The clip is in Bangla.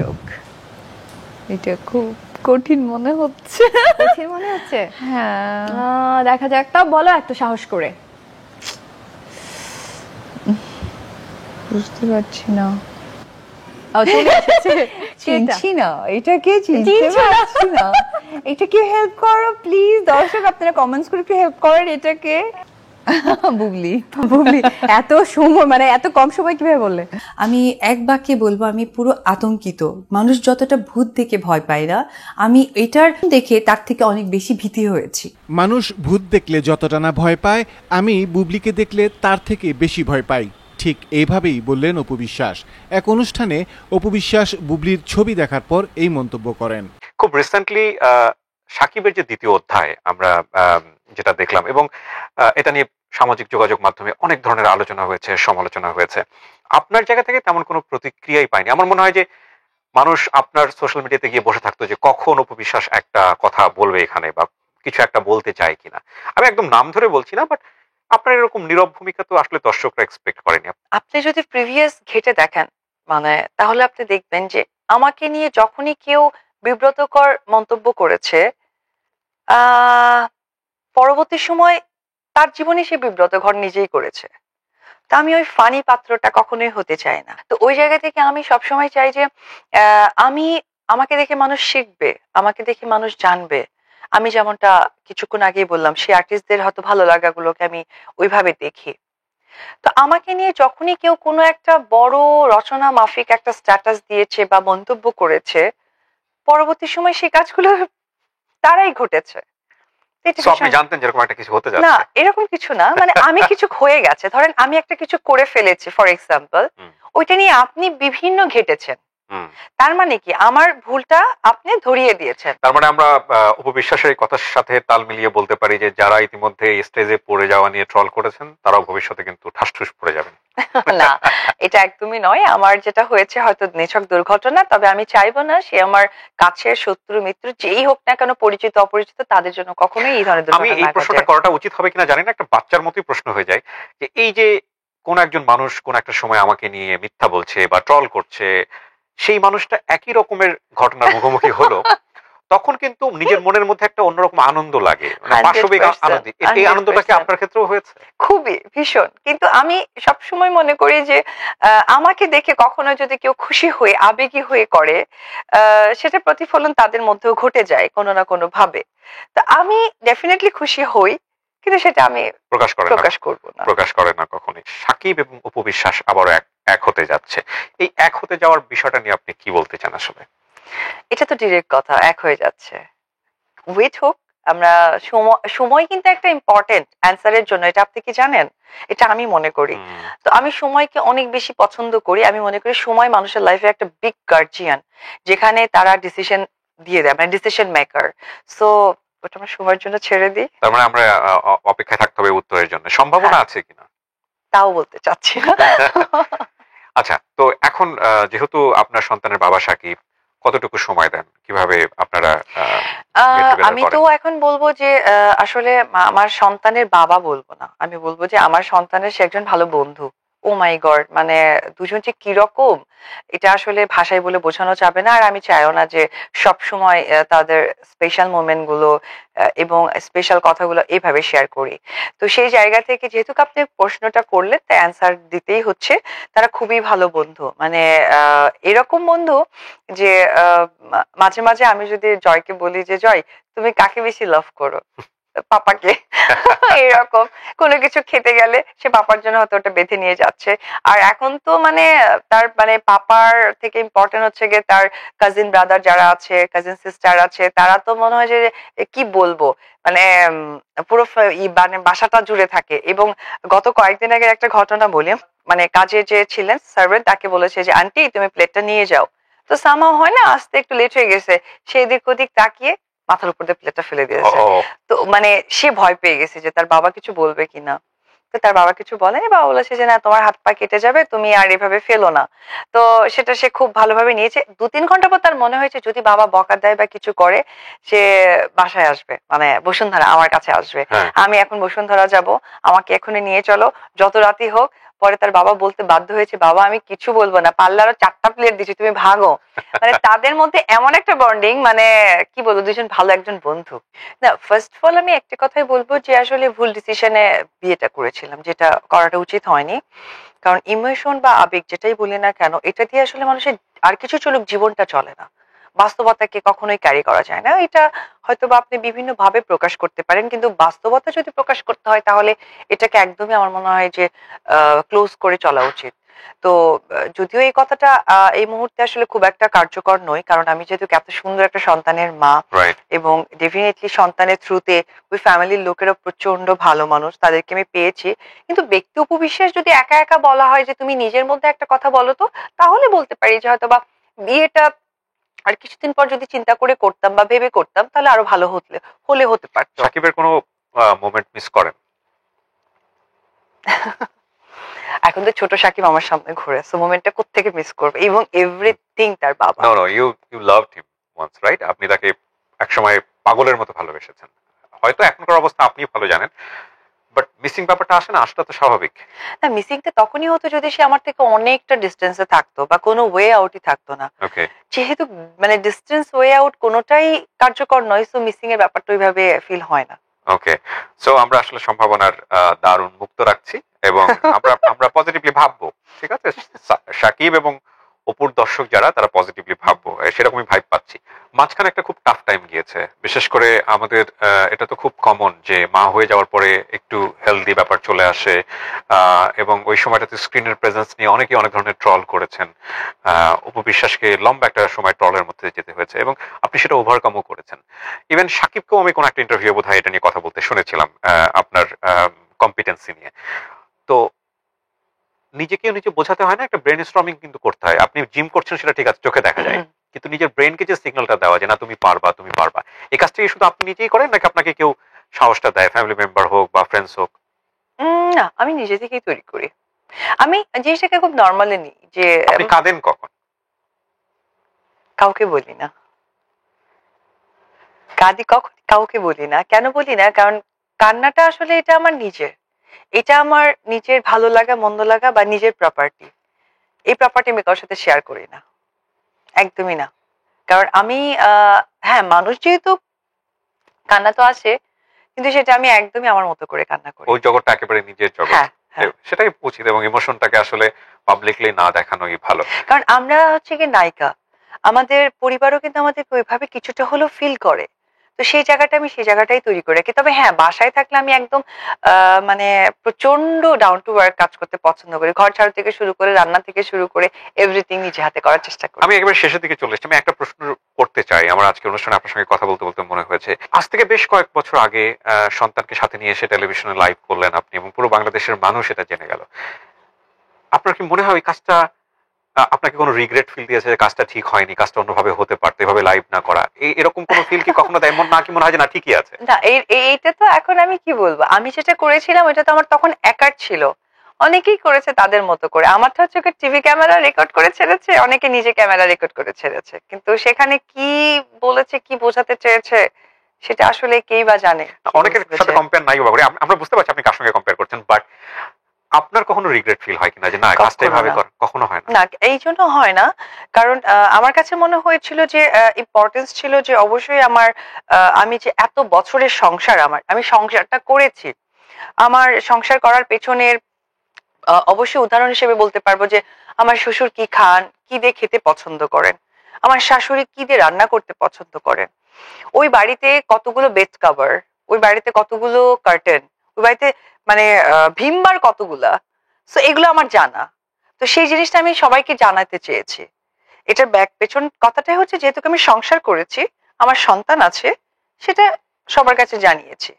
যোগ। এটা খুব কঠিন মনে হচ্ছে। কঠিন মনে হচ্ছে? হ্যাঁ, দেখা যাক, তা বলো একটু সাহস করে। বুঝতে পারছি না। চলে এসেছে। চিনছি না, এটাকে চিনতে চিনছো না? পারছি না। এটাকে হেল্প করো প্লিজ। দর্শক আপনারা কমেন্টস করে একটু হেল্প করেন এটাকে। বুবলি। বুবলি, এত সময় মানে এত কম সময় কিভাবে বললে? আমি এক বাক্যে বলবো, আমি পুরো আতঙ্কিত। মানুষ যতটা ভূত দেখে ভয় পায় না, আমি এটার দেখে তার থেকে অনেক বেশি ভীতি হয়েছি। মানুষ ভূত দেখলে যতটা না ভয় পায়, আমি বুবলিকে দেখলে তার থেকে বেশি ভয় পাই। ঠিক এইভাবেই বললেন অপু বিশ্বাস। এক অনুষ্ঠানে অপু বিশ্বাস বুবলির ছবি দেখার পর এই মন্তব্য করেন। খুব রিসেন্টলি সাকিবের যে দ্বিতীয় অধ্যায় আমরা যেটা দেখলাম, এবং এটা নিয়ে সামাজিক যোগাযোগ মাধ্যমে অনেক ধরনের আলোচনা হয়েছে, সমালোচনা হয়েছে। আপনার জায়গা থেকে তেমন কোনো প্রতিক্রিয়াই পাইনি। আমার মনে হয় যে মানুষ আপনার সোশ্যাল মিডিয়াতে গিয়ে বসে থাকতো যে কখন অপু বিশ্বাস একটা কথা বলবে এখানে, বা কিছু একটা বলতে চায় কিনা। আমি একদম নাম ধরে বলছি না, বাট আপনার এরকম নীরব ভূমিকা তো আসলে দর্শকরা এক্সপেক্ট করেনি। আপনি যদি প্রিভিয়াস ঘেটে দেখেন, মানে তাহলে আপনি দেখবেন যে আমাকে নিয়ে যখনই কেউ বিব্রতকর মন্তব্য করেছে, পরবর্তী সময় তার জীবনে সে বিব্রতকর নিজেই করেছে। তা আমি ওই ফানি পাত্রটা কখনোই হতে চাই না। তো ওই জায়গা থেকে আমি সবসময় চাই যে আমাকে দেখে মানুষ শিখবে, আমাকে দেখে মানুষ জানবে। আমি যেমনটা কিছুক্ষণ আগেই বললাম, সেই আর্টিস্টদের হয়তো ভালো লাগাগুলোকে আমি ওইভাবে দেখি। তো আমাকে নিয়ে যখনই কেউ কোনো একটা বড় রচনা মাফিক একটা স্ট্যাটাস দিয়েছে বা মন্তব্য করেছে, পরবর্তী সময় সেই কাজগুলো তারাই ঘটেছে। আপনি জানতেন যেরকম একটা কিছু হতে না, যাচ্ছে? এরকম কিছু না, মানে আমি কিছু হয়ে গেছে, ধরেন আমি একটা কিছু করে ফেলেছি ফর এক্সাম্পল, ওইটা নিয়ে আপনি বিভিন্ন ঘেটেছেন, তার মানে কি আমার ভুলটা আপনি ধরিয়ে দিয়েছেন। তার মানে আমরা অপু বিশ্বাসের এই কথার সাথে তাল মিলিয়ে বলতে পারি যে যারা ইতিমধ্যে স্টেজে পড়ে যাওয়া নিয়ে ট্রল করেছেন, তারাও ভবিষ্যতে কিন্তু ঠাসঠুস পড়ে যাবেন। না, এটা একদমই নয়। আমার যেটা হয়েছে হয়তো নিছক দুর্ঘটনা, তবে আমি চাইবো না সে আমার কাছের শত্রু মিত্র যেই হোক না কেন, পরিচিত অপরিচিত, তাদের জন্য কখনোই এই ধরনের আমি দুর্ঘটনা এই না প্রশ্নটা ঘটে। করাটা উচিত হবে কিনা জানি না, একটা বাচ্চার মতোই প্রশ্ন হয়ে যায় যে এই যে কোন একজন মানুষ কোন একটা সময় আমাকে নিয়ে মিথ্যা বলছে বা ট্রল করছে, সেই মানুষটা একই রকমের ঘটনার মুখোমুখি হলো, তখন কিন্তু নিজের মনের মধ্যে একটা অন্যরকম আনন্দ লাগে, মানে পাশবিক আনন্দ। এই আনন্দটা কি আপনার ক্ষেত্রেও হয়েছে? খুবই ভীষণ। কিন্তু আমি সবসময় মনে করি যে আমাকে দেখে কখনো যদি কেউ খুশি হয়ে আবেগী হয়ে করে, সেটা প্রতিফলন তাদের মধ্যেও ঘটে যায় কোনো না কোনো ভাবে। তা আমি ডেফিনেটলি খুশি হই, কিন্তু সেটা আমি প্রকাশ করব না। প্রকাশ করে না কখনোই। সাকিব এবং অপু বিশ্বাস আবারও এক হতে যাচ্ছে। এই এক হতে যাওয়ার বিষয়টা নিয়ে আপনি কি বলতে চান আসলে? এটা তো ডিরেক্ট কথা, এক হয়ে যাচ্ছে। ওয়েট হোক, আমরা সময় কিন্তু একটা ইম্পর্টেন্ট অ্যান্সারের জন্য, এটা আপনি কি জানেন? এটা আমি মনে করি। তো আমি সময়কে অনেক বেশি পছন্দ করি। আমি মনে করি সময় মানুষের লাইফে একটা বিগ গার্জিয়ান, যেখানে তারা ডিসিশন দিয়ে দেয়, মানে ডিসিশন মেকার। সো ওটা আমরা সময়ের জন্য ছেড়ে দিই। তার মানে আমরা অপেক্ষায় থাকতে হবে উত্তরের জন্য। সম্ভাবনা আছে কিনা তাও বলতে চাচ্ছি না। আচ্ছা, তো এখন যেহেতু আপনার সন্তানের বাবা সাকিব, কতটুকু সময় দেন, কিভাবে আপনারা আমি তো এখন বলবো যে আসলে আমার সন্তানের বাবা বলবো না, আমি বলবো যে আমার সন্তানের সে একজন ভালো বন্ধু। ও মাই গড, মানে দুজন যে কিরকম এটা আসলে ভাষায় বলে বোঝানো যাবে না। আর আমি চাইও না যে সব সময় তাদের স্পেশাল মোমেন্ট গুলো এবং স্পেশাল কথাগুলো এইভাবে শেয়ার করি। তো সেই জায়গা থেকে যেহেতু আপনি প্রশ্নটা করলেন, তাই অ্যান্সার দিতেই হচ্ছে, তারা খুবই ভালো বন্ধু। মানে এরকম বন্ধু যে মাঝে মাঝে আমি যদি জয়কে বলি যে জয়, তুমি কাকে বেশি লাভ করো? পাপাকে। এরকম কোনো কিছু খেতে গেলে সে পাপার জন্য হয়তো ওটা বেঁধে নিয়ে যাচ্ছে। আর এখন তো মানে তার মানে পাপার থেকে ইম্পর্টেন্ট হচ্ছে গিয়ে তার কাজিন ব্রাদার যারা আছে, কাজিন সিস্টার আছে, তারা তো মনে হয় যে কি বলবো, মানে পুরো মানে বাসাটা জুড়ে থাকে। এবং গত কয়েকদিন আগে একটা ঘটনা বলি, মানে কাজে যে ছিলেন সার্ভেন্ট, তাকে বলেছে যে আন্টি তুমি প্লেটটা নিয়ে যাও। তো সামহাও হয় না, আসতে একটু লেট হয়ে গেছে, সেই দিক ওদিক তাকিয়ে মাথার উপর দিয়ে প্লেটটা ফেলে দিয়েছে। তো মানে সে ভয় পেয়ে গেছে যে তার বাবা কিছু বলবে কিনা। তো তার বাবা কিছু বলেনি, বাবা বলেছে যে না, তোমার হাত পা কেটে যাবে, তুমি আর এভাবে ফেলো না। তো সেটা সে খুব ভালোভাবে নিয়েছে। 2-3 ঘন্টা পর তার মনে হয়েছে যদি বাবা বকা দেয় বা কিছু করে, সে বাসায় আসবে, মানে বসুন্ধরা আমার কাছে আসবে। আমি এখন বসুন্ধরা যাব, আমাকে এখনই নিয়ে চলো, যত রাতই হোক পরে তার বাবা বলতে বাধ্য হয়েছে, বাবা আমি কিছু বলবো না, পারলে আরো 4টা প্লেট দিচ্ছি, তুমি ভাগো। মানে তাদের মধ্যে এমন একটা বন্ডিং, মানে কি বলবো, দুজন ভালো একজন বন্ধু। না, ফার্স্ট অফ অল আমি একটা কথাই বলবো যে আসলে ভুল ডিসিশনে বিয়েটা করেছিলাম, যেটা করাটা উচিত হয়নি। কারণ ইমোশন বা আবেগ যেটাই বলি না কেন, এটা দিয়ে আসলে মানুষের আর কিছু চলুক, জীবনটা চলে না, বাস্তবতাকে কখনোই ক্যারি করা যায় না। এটা হয়তো বা আপনি বিভিন্ন ভাবে প্রকাশ করতে পারেন, কিন্তু বাস্তবতা যদি প্রকাশ করতে হয় তাহলে এটাকে একদমই আমার মনে হয় যে ক্লোজ করে চলা উচিত। তো যদিও এই কথাটা এই মুহূর্তে আসলে খুব একটা কার্যকর নয়, কারণ আমি যেহেতু এত সুন্দর একটা সন্তানের মা, রাইট। এবং ডেফিনেটলি সন্তানের থ্রুতে ওই ফ্যামিলির লোকেরা প্রচন্ড ভালো মানুষ, তাদেরকে আমি পেয়েছি। কিন্তু ব্যক্তি উপবিশ্বাস যদি একা একা বলা হয় যে তুমি নিজের মধ্যে একটা কথা বলো, তো তাহলে বলতে পারি যে হয়তো বা বিয়েটা আর কিছুদিন পর যদি চিন্তা করে করতাম বা ভেবে করতাম তাহলে আরো ভালো হতে পারতো। সাকিবের কোনো মোমেন্ট মিস করেন? এখন তো ছোট সাকিব আমার সামনে ঘুরে, সো মোমেন্টটা কোত্থেকে মিস করবে, এবং এভরিথিং তার বাবা। No no, you loved him once, right? আপনি তাকে একসময় পাগলের মতো ভালোবেসেছেন। হয়তো এখনকার অবস্থা আপনি ভালো জানেন, বাট মিসিং ব্যাপারটা আসে না, আসাটা তো স্বাভাবিক। না, মিসিংটা তখনই হতো যদি সে আমার থেকে অনেকটা ডিস্টেন্সে থাকতো বা কোনো ওয়ে আউটই থাকতো না। ওকে। যেহেতু মানে ডিস্টেন্স, ওয়ে আউট কোনোটাই কার্যকর নয়, সো মিসিং এর ব্যাপারটা ওইভাবে ফিল হয় না। ওকে, সো আমরা আসলে সম্ভাবনার দ্বার উন্মুক্ত রাখছি এবং আমরা পজিটিভলি ভাববো, ঠিক আছে? সাকিব এবং অপুর দর্শক যারা, তারা পজিটিভলি ভাববো, সেরকমই ভাইব পাচ্ছি। মাঝখানে একটা খুব টাফ টাইম গিয়েছে, বিশেষ করে আমাদের এটা তো খুব কমন যে মা হয়ে যাওয়ার পরে একটু হেলদি ব্যাপার চলে আসে, এবং ওই সময়টাতে স্ক্রিনের প্রেজেন্স নিয়ে অনেকেই অনেক ধরনের ট্রল করেছেন। অপু বিশ্বাসকে লম্বা একটা সময় ট্রলের মধ্যে যেতে হয়েছে এবং আপনি সেটা ওভারকামও করেছেন। ইভেন সাকিবকেও আমি কোন একটা ইন্টারভিউ বোধহয় এটা নিয়ে কথা বলতে শুনেছিলাম, আপনার কম্পিটেন্সি নিয়ে। তো নিজেকে নিজে বোঝাতে হয় না, একটা ব্রেন স্টর্মিং কিন্তু করতে হয়। আপনি জিম করছেন সেটা ঠিক আছে, চোখে দেখা যায়, কিন্তু নিজের ব্রেনকে যে সিগন্যালটা দেওয়া যে না তুমি পারবা, তুমি পারবা, এই কাজটা কি শুধু আপনি নিজেই করেন নাকি আপনাকে কেউ সাহসটা দেয়, ফ্যামিলি মেম্বার হোক বা ফ্রেন্ডস হোক? না, আমি নিজে থেকেই তৈরি করি। আমি জিনিসটাকে খুব নর্মালি নিই যে আপনি কাঁদেন কখন? কাউকে বলি না, কাঁদি কখন কাউকে বলি না। কেন বলি না? কারণ কান্নাটা আসলে এটা আমার নিজের, এটা আমার নিজের ভালো লাগা মন্দ লাগা বা নিজের প্রপার্টি। এই প্রপার্টি আমি কারোর সাথে শেয়ার করি না, একদমই না। কারণ আমি হ্যাঁ, মানুষ যেহেতু কান্না তো আসে, কিন্তু সেটা আমি একদমই আমার মতো করে কান্না করি। ওই জগৎটা একেবারে নিজের জগৎ, হ্যাঁ, হ্যাঁ। সেটাই উচিত এবং ইমোশনটাকে আসলে পাবলিকলি না দেখানোই ভালো। কারণ আমরা হচ্ছে কি নায়িকা, আমাদের পরিবারও কিন্তু আমাদেরকে ওইভাবে কিছুটা হলেও ফিল করে। তো সেই জায়গাটা আমি সেই জায়গাটাই তৈরি করে রাখি। তবে হ্যাঁ, বাসায় থাকলে আমি একদম মানে প্রচন্ড ডাউন টু ওয়ার্ক কাজ করতে পছন্দ করি। ঘর ঝাড়ু থেকে শুরু করে, রান্না থেকে শুরু করে এভরিথিং নিজে হাতে করার চেষ্টা করি। আমি একেবারে শেষের দিকে চলে এসেছি, আমি একটা প্রশ্ন করতে চাই। আমার আজকে অনুষ্ঠানে আপনার সঙ্গে কথা বলতে বলতে মনে হয়েছে, আজ থেকে বেশ কয়েক বছর আগে সন্তানকে সাথে নিয়ে এসে টেলিভিশনে লাইভ করলেন আপনি এবং পুরো বাংলাদেশের মানুষ এটা জেনে গেল। আপনার কি মনে হয় ওই কাজটা আপনাকে কোনো রিগ্রেট ফিল দিয়েছে যে কাজটা ঠিক হয়নি, কাজটা অন্যভাবে হতে পারতো, এভাবে লাইভ না করা, এরকম কোনো ফিল কি কখনো দেয়? না কি মনে হয় যে না ঠিকই আছে? না, এইটা তো এখন আমি কি বলবো, আমি যেটা করেছিলাম ওটা তো আমার তখন একার ছিল। অনেকেই করেছে তাদের মতো করে। আমারটা হচ্ছে টিভি ক্যামেরা রেকর্ড করে ছেড়েছে, অনেকে নিজে ক্যামেরা রেকর্ড করে ছেড়েছে, কিন্তু সেখানে কি বলেছে, কি বোঝাতে চেয়েছে সেটা আসলে কেই বা জানে। অনেকের সাথে কম্পেয়ার নাই বা করে, আমরা বুঝতে পারছি আপনি কার সঙ্গে কম্পেয়ার করছেন, বাট আপনার কখনো রিগ্রেট ফিল হয় কিনা যে না কাজটা এভাবে কর? কখনো হয় না? না, এই জন্য হয় না, কারণ আমার কাছে মনে হয়েছিল যে ইম্পর্টেন্স ছিল যে অবশ্যই আমার আমি যে এত বছরের সংসার, আমি সংসারটা করেছি, আমার সংসার করার পেছনের অবশ্যই উদাহরণ হিসেবে বলতে পারবো যে আমার শ্বশুর কি খান, কি দিয়ে খেতে পছন্দ করেন, আমার শাশুড়ি কি দিয়ে রান্না করতে পছন্দ করেন, ওই বাড়িতে কতগুলো বেড কভার, ওই বাড়িতে কতগুলো কার্টেন, ওই বাড়িতে মানে ভিমবার কতগুলা, সো এগুলো আমার জানা। তো সেই জিনিসটা আমি সবাইকে জানাতে চেয়েছি। এটার পেছন কথাটাই হচ্ছে যেহেতু আমি সংসার করেছি, আমার সন্তান আছে, সেটা সবার কাছে জানিয়েছি।